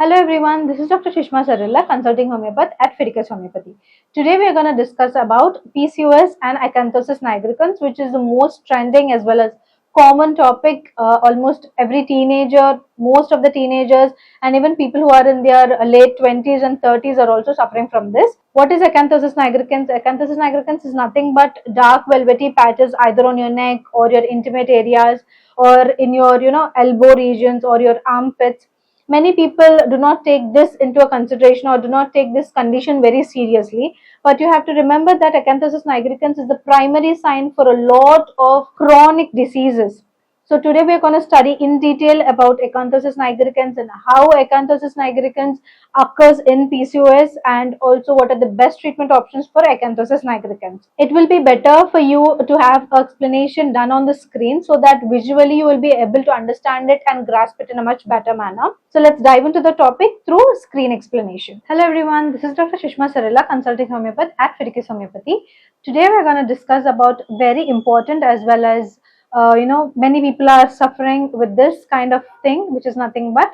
Hello everyone, this is Dr. Shishma Sarilla, consulting homeopath at Fiticus Homeopathy. Today we are going to discuss about PCOS and Acanthosis nigricans, which is the most trending as well as common topic. Almost every teenager, most of the teenagers, and even people who are in their late 20s and 30s are also suffering from this. What is Acanthosis nigricans? Acanthosis nigricans is nothing but dark velvety patches either on your neck or your intimate areas or in your elbow regions or your armpits. Many people do not take this into a consideration or do not take this condition very seriously, but you have to remember that acanthosis nigricans is the primary sign for a lot of chronic diseases. So today we are going to study in detail about acanthosis nigricans and how acanthosis nigricans occurs in PCOS, and also what are the best treatment options for acanthosis nigricans. It will be better for you to have an explanation done on the screen so that visually you will be able to understand it and grasp it in a much better manner. So let's dive into the topic through screen explanation. Hello everyone, this is Dr. Shishma Sarilla, consulting homeopath at Fiticus Homeopathy. Today we are going to discuss about very important as well as many people are suffering with this kind of thing, which is nothing but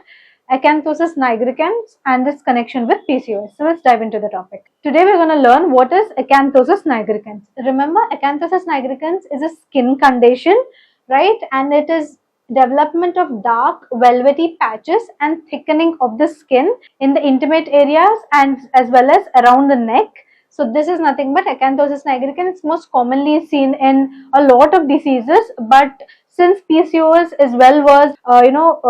acanthosis nigricans and this connection with PCOS. So let's dive into the topic. Today we're going to learn what is acanthosis nigricans. Remember, acanthosis nigricans is a skin condition, right? And it is development of dark velvety patches and thickening of the skin in the intimate areas and as well as around the neck. So this is nothing but acanthosis nigricans. It's most commonly seen in a lot of diseases, but since PCOS is well versed,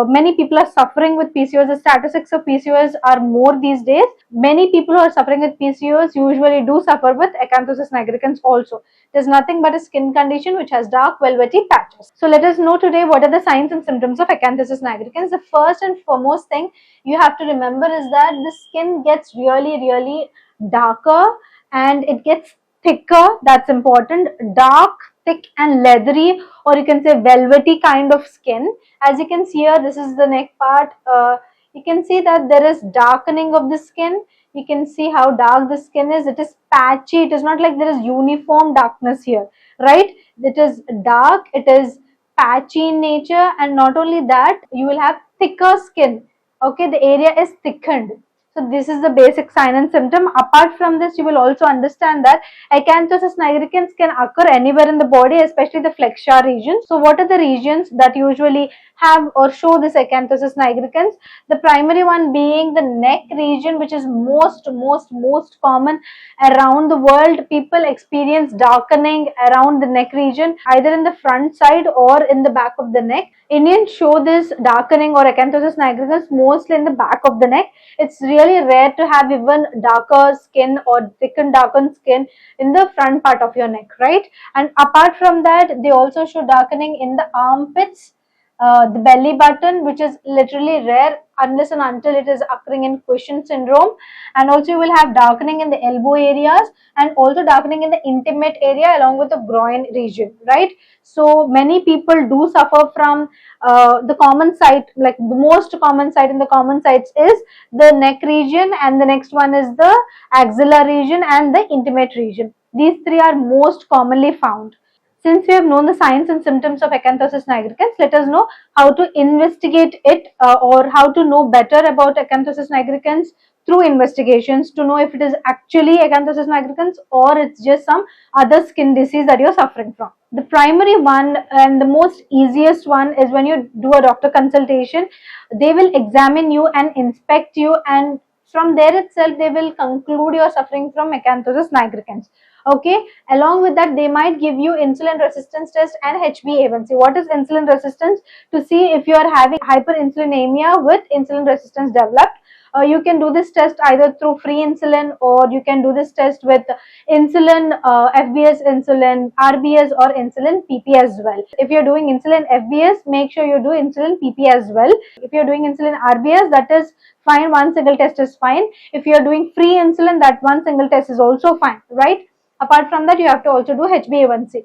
many people are suffering with PCOS. The statistics of PCOS are more these days. Many people who are suffering with PCOS usually do suffer with acanthosis nigricans also. It is nothing but a skin condition which has dark velvety patches. So let us know today what are the signs and symptoms of acanthosis nigricans. The first and foremost thing you have to remember is that the skin gets really darker and it gets thicker. That's important. Dark, thick and leathery, or you can say velvety kind of skin. As you can see here, this is the neck part. You can see that there is darkening of the skin. You can see how dark the skin is. It is patchy. It is not like there is uniform darkness here, right? It is dark. It is patchy in nature, and not only that, you will have thicker skin. Okay, the area is thickened. So this is the basic sign and symptom. Apart from this, you will also understand that acanthosis nigricans can occur anywhere in the body, especially the flexure region. So what are the regions that usually have or show this acanthosis nigricans? The primary one being the neck region, which is most common around the world. People experience darkening around the neck region, either in the front side or in the back of the neck. Indians show this darkening or acanthosis nigricans mostly in the back of the neck. It's really rare to have even darker skin or thickened darkened skin in the front part of your neck, right? And apart from that, they also show darkening in the armpits, the belly button, which is literally rare unless and until it is occurring in Cushing syndrome. And also you will have darkening in the elbow areas and also darkening in the intimate area along with the groin region, right? So many people do suffer from the common site, like the most common site in the common sites is the neck region, and the next one is the axilla region and the intimate region. These three are most commonly found. Since we have known the signs and symptoms of acanthosis nigricans, let us know how to investigate it or how to know better about acanthosis nigricans through investigations to know if it is actually acanthosis nigricans or it's just some other skin disease that you're suffering from. The primary one and the most easiest one is when you do a doctor consultation. They will examine you and inspect you, and from there itself they will conclude you're suffering from acanthosis nigricans. Okay, along with that they might give you insulin resistance test and HbA1c. What is insulin resistance? To see if you are having hyperinsulinemia with insulin resistance developed. You can do this test either through free insulin, or you can do this test with insulin, FBS insulin, RBS or insulin PP as well. If you're doing insulin FBS, make sure you do insulin PP as well. If you're doing insulin RBS, that is fine, one single test is fine. If you're doing free insulin, that one single test is also fine, right? Apart from that, you have to also do HbA1c.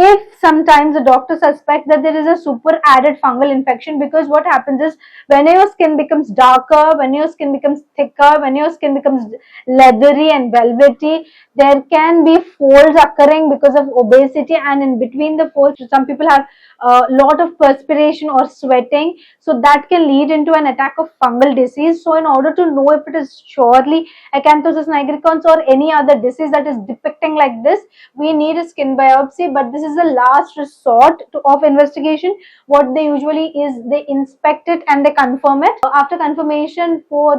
if sometimes the doctor suspect that there is a super added fungal infection, because what happens is when your skin becomes darker, when your skin becomes thicker, when your skin becomes leathery and velvety, there can be folds occurring because of obesity, and in between the folds some people have a lot of perspiration or sweating, so that can lead into an attack of fungal disease. So in order to know if it is surely acanthosis nigricans or any other disease that is depicting like this, we need a skin biopsy, but this is the last resort of investigation. What they usually is they inspect it and they confirm it. After confirmation, for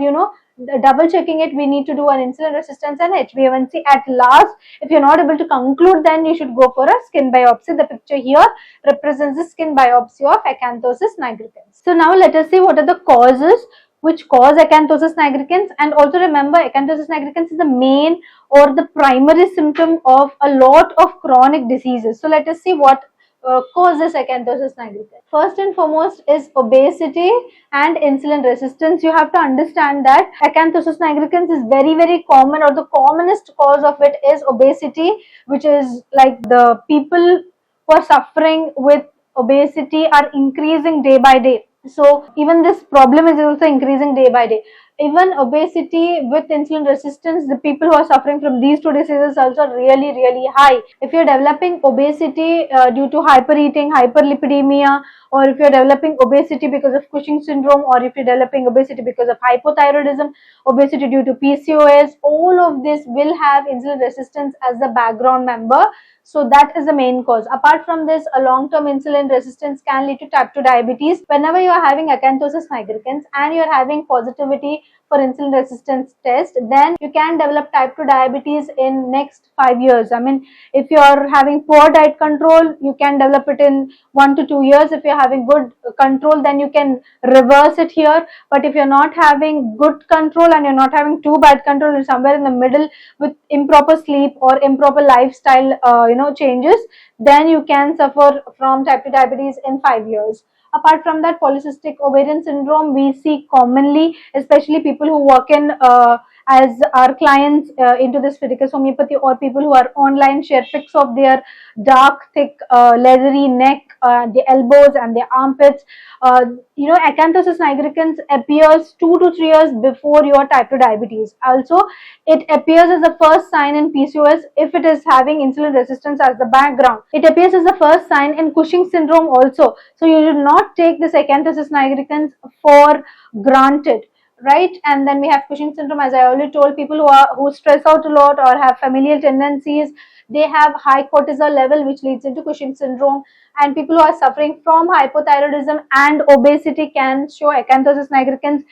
double checking it, we need to do an insulin resistance and HbA1c. At last, if you're not able to conclude, then you should go for a skin biopsy. The picture here represents the skin biopsy of acanthosis nigricans. So now let us see what are the causes which cause acanthosis nigricans. And also remember, acanthosis nigricans is the main or the primary symptom of a lot of chronic diseases. So let us see what causes acanthosis nigricans. First and foremost is obesity and insulin resistance. You have to understand that acanthosis nigricans is very common, or the commonest cause of it is obesity, which is like the people who are suffering with obesity are increasing day by day. So even this problem is also increasing day by day. Even obesity with insulin resistance, the people who are suffering from these two diseases also really high. If you're developing obesity due to hypereating, hyperlipidemia, or if you're developing obesity because of Cushing syndrome, or if you're developing obesity because of hypothyroidism, obesity due to PCOS, all of this will have insulin resistance as the background member. So that is the main cause. Apart from this, a long-term insulin resistance can lead to type 2 diabetes. Whenever you are having acanthosis nigricans and you are having positivity for insulin resistance test, then you can develop type 2 diabetes in next 5 years. I mean, if you are having poor diet control, you can develop it in 1 to 2 years. If you are having good control, then you can reverse it here. But if you're not having good control and you're not having too bad control, you're somewhere in the middle with improper sleep or improper lifestyle changes, then you can suffer from type 2 diabetes in 5 years. Apart from that, polycystic ovarian syndrome we see commonly, especially people who work in as our clients into this Fideicus homeopathy, or people who are online share pics of their dark, thick, leathery neck, the elbows and the armpits. Acanthosis nigricans appears 2 to 3 years before your type 2 diabetes. Also, it appears as the first sign in PCOS if it is having insulin resistance as the background. It appears as the first sign in Cushing syndrome also. So you should not take this acanthosis nigricans for granted, right? And then we have Cushing syndrome, as I already told. People who stress out a lot or have familial tendencies, they have high cortisol level, which leads into Cushing syndrome. And people who are suffering from hypothyroidism and obesity can show acanthosis nigricans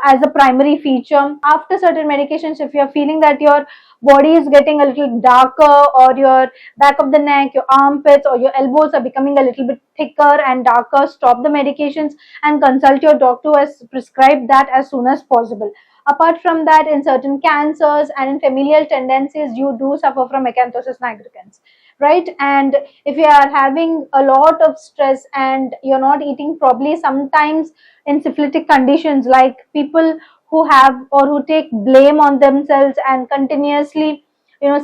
as a primary feature. After certain medications, if you are feeling that your body is getting a little darker, or your back of the neck, your armpits or your elbows are becoming a little bit thicker and darker, stop the medications and consult your doctor who has prescribed that as soon as possible. Apart from that, in certain cancers and in familial tendencies, you do suffer from acanthosis nigricans, right? And if you are having a lot of stress and you're not eating properly, sometimes in syphilitic conditions, like people who have or who take blame on themselves and continuously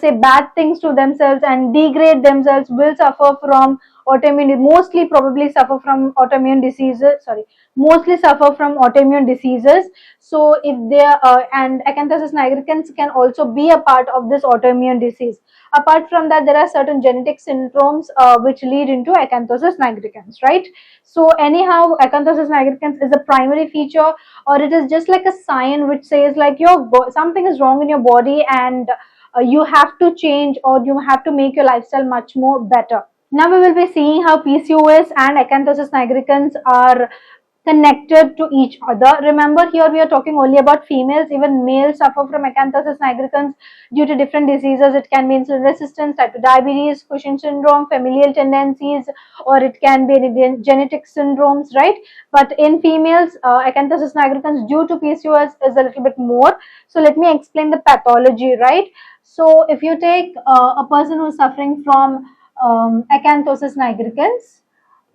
say bad things to themselves and degrade themselves, will suffer from autoimmune, mostly suffer from autoimmune diseases. So if they are and acanthosis nigricans can also be a part of this autoimmune disease. Apart from that, there are certain genetic syndromes which lead into acanthosis nigricans, right? So anyhow, acanthosis nigricans is a primary feature, or it is just like a sign which says like something is wrong in your body, and you have to change, or you have to make your lifestyle much more better. Now we will be seeing how PCOS and acanthosis nigricans are connected to each other. Remember, here we are talking only about females. Even males suffer from acanthosis nigricans due to different diseases. It can be insulin resistance, type 2 diabetes, Cushing syndrome, familial tendencies, or it can be genetic syndromes, right? But in females, acanthosis nigricans due to PCOS is a little bit more. So let me explain the pathology, right? So if you take a person who is suffering from acanthosis nigricans,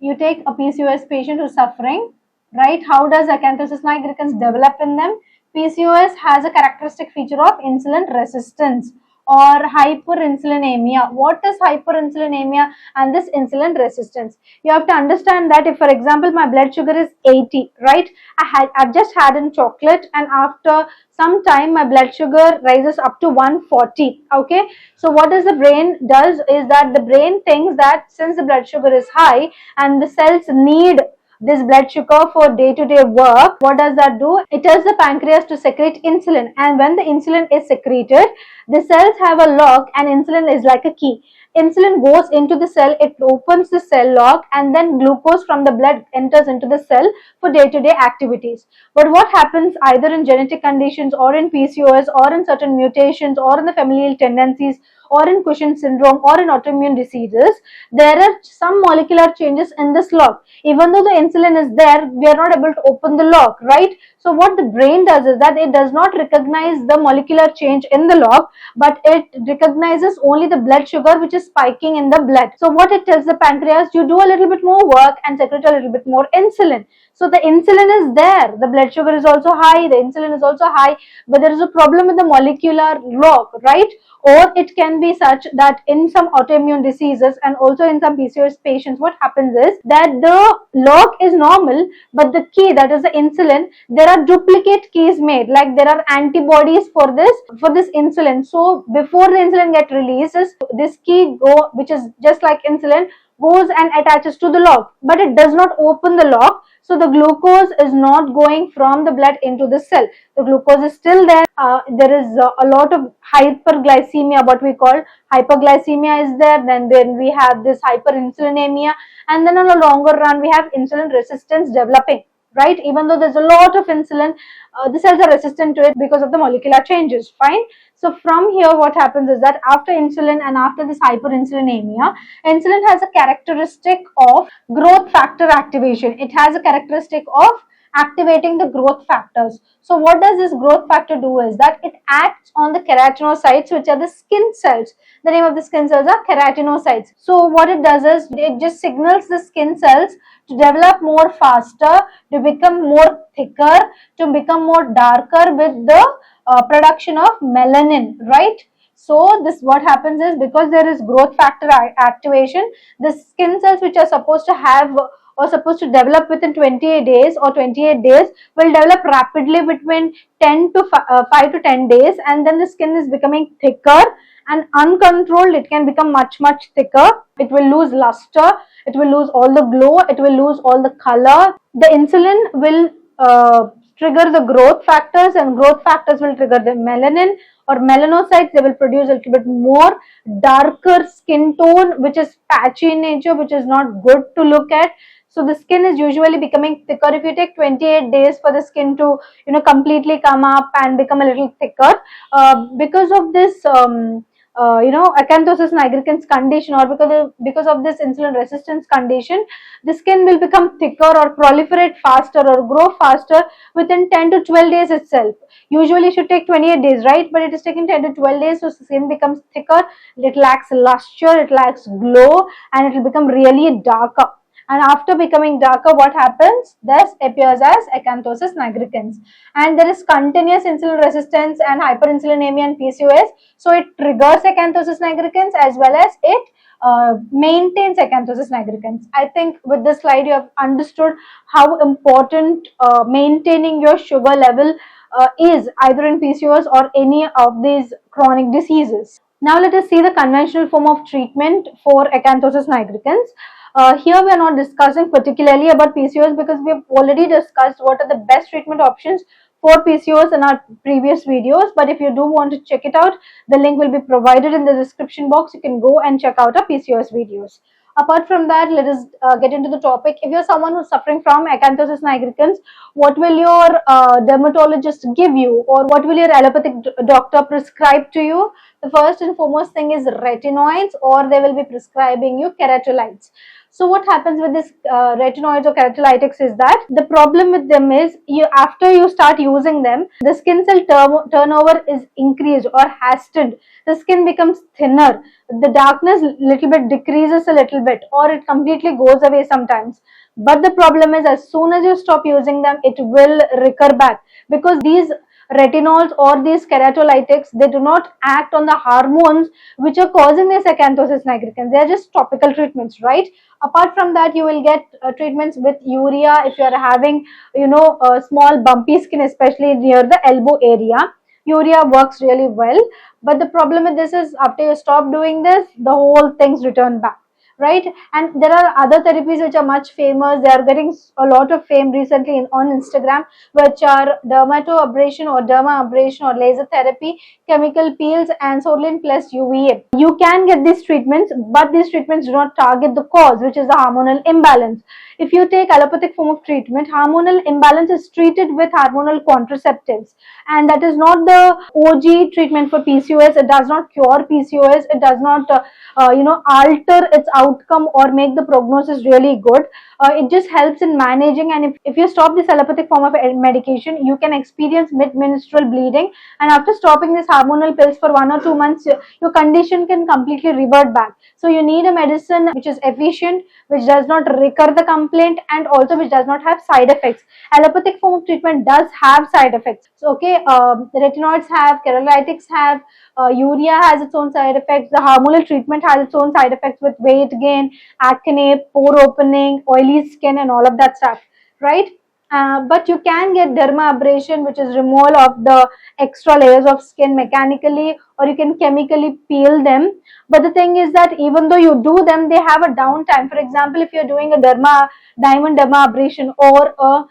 you take a PCOS patient who's suffering, right? How does acanthosis nigricans develop in them? PCOS has a characteristic feature of insulin resistance. or hyperinsulinemia. What is hyperinsulinemia and this insulin resistance? You have to understand that if, for example, my blood sugar is 80, right? I've just had a chocolate, and after some time my blood sugar rises up to 140. Okay, so what does the brain does is that the brain thinks that since the blood sugar is high and the cells need this blood sugar for day-to-day work, what does that do? It tells the pancreas to secrete insulin, and when the insulin is secreted, the cells have a lock, and insulin is like a key. Insulin goes into the cell, it opens the cell lock, and then glucose from the blood enters into the cell for day-to-day activities. But what happens either in genetic conditions or in PCOS or in certain mutations or in the familial tendencies or in Cushing syndrome or in autoimmune diseases, there are some molecular changes in this lock. Even though the insulin is there, we are not able to open the lock, right? So what the brain does is that it does not recognize the molecular change in the lock, but it recognizes only the blood sugar which is spiking in the blood. So what it tells the pancreas, you do a little bit more work and secrete a little bit more insulin. So the insulin is there, the blood sugar is also high, the insulin is also high, but there is a problem with the molecular lock, right? Or it can be such that in some autoimmune diseases and also in some PCOS patients, what happens is that the lock is normal, but the key, that is the insulin, there are duplicate keys made, like there are antibodies for this insulin. So before the insulin get released, this key which is just like insulin, goes and attaches to the lock, but it does not open the lock. So the glucose is not going from the blood into the cell. The glucose is still there. There is a lot of hyperglycemia, what we call hyperglycemia is there. Then we have this hyperinsulinemia, and then on a longer run we have insulin resistance developing, right? Even though there's a lot of insulin, the cells are resistant to it because of the molecular changes. Fine. So from here, what happens is that after insulin and after this hyperinsulinemia, insulin has a characteristic of growth factor activation. It has a characteristic of activating the growth factors. So what does this growth factor do is that it acts on the keratinocytes, which are the skin cells. The name of the skin cells are keratinocytes. So what it does is it just signals the skin cells to develop more faster, to become more thicker, to become more darker with the production of melanin, right? So this, what happens is, because there is growth factor activation, the skin cells which are supposed to have or supposed to develop within 28 days or 28 days will develop rapidly between 5 to 10 days, and then the skin is becoming thicker, and uncontrolled it can become much thicker. It will lose luster, it will lose all the glow, it will lose all the color. The insulin will trigger the growth factors, and growth factors will trigger the melanin or melanocytes. They will produce a little bit more darker skin tone, which is patchy in nature, which is not good to look at. So the skin is usually becoming thicker. If you take 28 days for the skin to completely come up and become a little thicker, because of this acanthosis nigricans condition, or because of this insulin resistance condition, the skin will become thicker or proliferate faster or grow faster within 10 to 12 days itself. Usually it should take 28 days, right? But it is taking 10 to 12 days, so skin becomes thicker, it lacks luster, it lacks glow, and it will become really darker. And after becoming darker, what happens? This appears as acanthosis nigricans. And there is continuous insulin resistance and hyperinsulinemia and PCOS. So it triggers acanthosis nigricans as well as it maintains acanthosis nigricans. I think with this slide you have understood how important maintaining your sugar level is, either in PCOS or any of these chronic diseases. Now let us see the conventional form of treatment for acanthosis nigricans. Here we are not discussing particularly about PCOS because we have already discussed what are the best treatment options for PCOS in our previous videos. But if you do want to check it out, the link will be provided in the description box. You can go and check out our PCOS videos. Apart from that, let us get into the topic. If you're someone who's suffering from acanthosis nigricans, what will your dermatologist give you, or what will your allopathic doctor prescribe to you? The first and foremost thing is retinoids, or they will be prescribing you keratinolytes. So what happens with this retinoids or keratolytics is that the problem with them is, after you start using them, the skin cell turnover is increased or hastened. The skin becomes thinner. The darkness little bit decreases a little bit, or it completely goes away sometimes. But the problem is, as soon as you stop using them, it will recur back, because these retinols or these keratolytics, they do not act on the hormones which are causing this acanthosis nigricans. They are just topical treatments, right? Apart from that, you will get treatments with urea if you are having, small bumpy skin, especially near the elbow area. Urea works really well, but the problem with this is after you stop doing this, the whole things return back, right? And there are other therapies which are much famous. They are getting a lot of fame recently on Instagram, which are dermatoabrasion or dermabrasion or laser therapy, chemical peels, and Sorlin plus UVA. You can get these treatments, but these treatments do not target the cause, which is the hormonal imbalance. If you take allopathic form of treatment, hormonal imbalance is treated with hormonal contraceptives, and that is not the OG treatment for PCOS. It does not cure PCOS. It does not alter its outcome or make the prognosis really good. It just helps in managing, and if you stop this allopathic form of medication, you can experience mid-menstrual bleeding, and after stopping these hormonal pills for 1 or 2 months, your condition can completely revert back. So you need a medicine which is efficient, which does not recur the complaint, and also which does not have side effects. Allopathic form of treatment does have side effects. So, okay, the retinoids have, keratolytics have, urea has its own side effects. The hormonal treatment has its own side effects with weight gain, acne, pore opening, oily skin, and all of that stuff, right? But you can get dermabrasion, which is removal of the extra layers of skin mechanically, or you can chemically peel them. But the thing is that even though you do them, they have a downtime. For example, if you're doing a diamond dermabrasion or a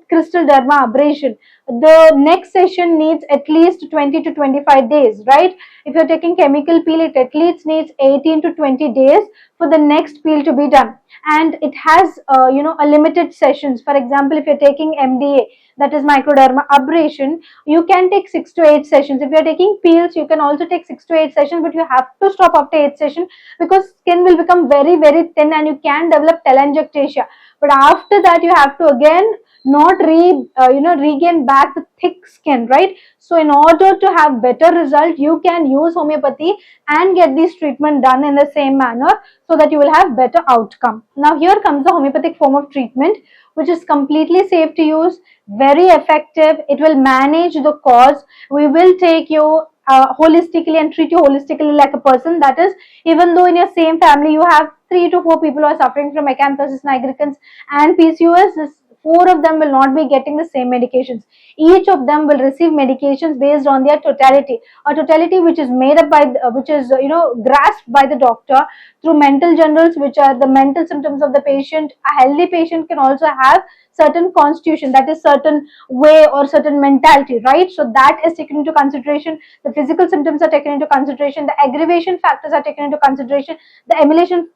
crystal dermabrasion, the next session needs at least 20 to 25 days, right? If you're taking chemical peel, it at least needs 18 to 20 days for the next peel to be done, and it has a limited sessions. For example, if you're taking MDA, that is microderma abrasion, you can take 6 to 8 sessions. If you're taking peels, you can also take 6 to 8 sessions, but you have to stop after 8 sessions because skin will become very, very thin and you can develop telangiectasia. But after that, you have to again not regain back the thick skin, right? So in order to have better result, you can use homeopathy and get this treatment done in the same manner so that you will have better outcome. Now here comes the homeopathic form of treatment, which is completely safe to use, very effective. It will manage the cause. We will take you holistically and treat you holistically like a person. That is, even though in your same family you have 3 to 4 people who are suffering from acanthosis nigricans and PCOS, 4 of them will not be getting the same medications. Each of them will receive medications based on their totality, a totality which is made up by, grasped by the doctor through mental generals, which are the mental symptoms of the patient. A healthy patient can also have certain constitution, that is certain way or certain mentality, right? So that is taken into consideration. The physical symptoms are taken into consideration, the aggravation factors are taken into consideration, the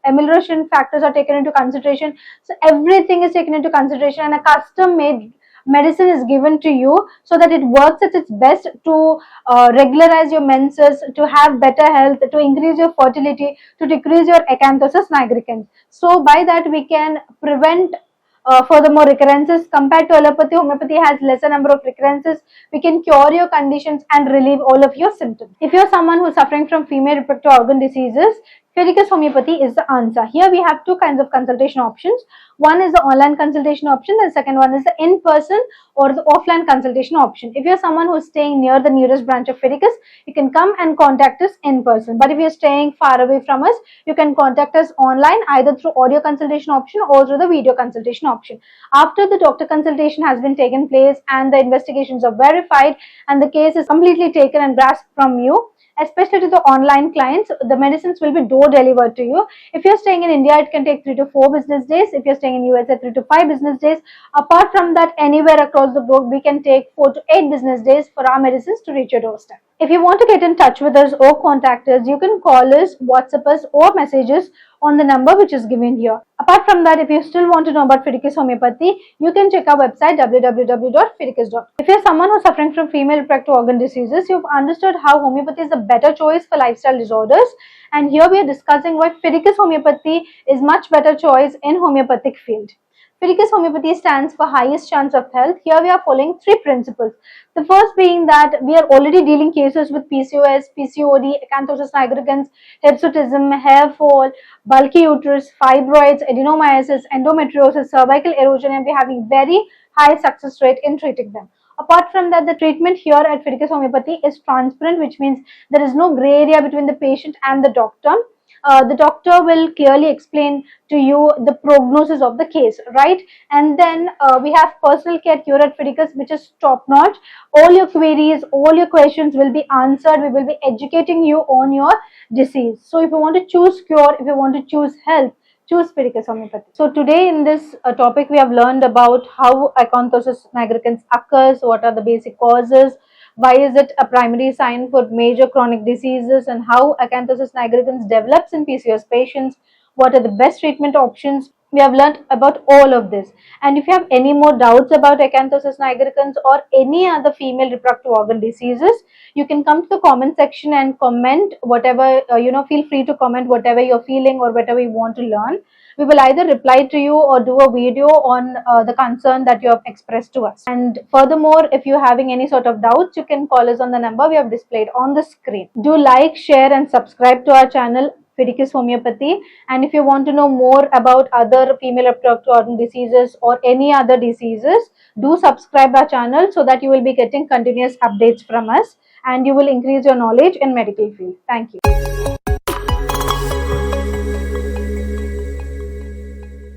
amelioration factors are taken into consideration. So everything is taken into consideration, and a custom made medicine is given to you so that it works at its best to regularize your menses, to have better health, to increase your fertility, to decrease your acanthosis nigricans. So by that we can prevent furthermore recurrences. Compared to allopathy, homeopathy has lesser number of recurrences. We can cure your conditions and relieve all of your symptoms. If you're someone who's suffering from female reproductive organ diseases, Fideicus homeopathy is the answer. Here we have 2 kinds of consultation options. One is the online consultation option, and the second one is the in-person or the offline consultation option. If you're someone who's staying near the nearest branch of Fideicus, you can come and contact us in person. But if you're staying far away from us, you can contact us online either through audio consultation option or through the video consultation option. After the doctor consultation has been taken place and the investigations are verified and the case is completely taken and grasped from you, especially to the online clients, the medicines will be door delivered to you. If you're staying in India, it can take 3 to 4 business days. If you're staying in USA, 3 to 5 business days. Apart from that, anywhere across the globe, we can take 4 to 8 business days for our medicines to reach your doorstep. If you want to get in touch with us or contact us, you can call us, WhatsApp us, or messages on the number which is given here. Apart from that, if you still want to know about Fideicus homeopathy, you can check our website www.fideicus.com. If you're someone who's suffering from female reproductive organ diseases, you've understood how homeopathy is a better choice for lifestyle disorders, and here we are discussing why Fideicus homeopathy is much better choice in homeopathic field. Fideicus homeopathy stands for highest chance of health. Here we are following 3 principles. The first being that we are already dealing cases with PCOS, PCOD, acanthosis nigricans, hirsutism, hair fall, bulky uterus, fibroids, adenomyosis, endometriosis, cervical erosion, and we are having very high success rate in treating them. Apart from that, the treatment here at Fidelis Homeopathy is transparent, which means there is no gray area between the patient and the doctor. The doctor will clearly explain to you the prognosis of the case, right? And then we have personal care here at Fidelis, which is top notch. All your queries, all your questions will be answered. We will be educating you on your disease. So if you want to choose cure, if you want to choose health, choose Fidelis Homeopathy. So today in this topic, we have learned about how Acanthosis nigricans occurs, what are the basic causes, why is it a primary sign for major chronic diseases, and how Acanthosis nigricans develops in PCOS patients, what are the best treatment options. We have learned about all of this. And if you have any more doubts about Acanthosis nigricans or any other female reproductive organ diseases, you can come to the comment section and comment whatever, feel free to comment whatever you're feeling or whatever you want to learn. We will either reply to you or do a video on the concern that you have expressed to us. And furthermore, if you're having any sort of doubts, you can call us on the number we have displayed on the screen. Do like, share and subscribe to our channel Fidelis Homeopathy. And if you want to know more about other female reproductive organ diseases or any other diseases, do subscribe our channel so that you will be getting continuous updates from us and you will increase your knowledge in medical field. Thank you.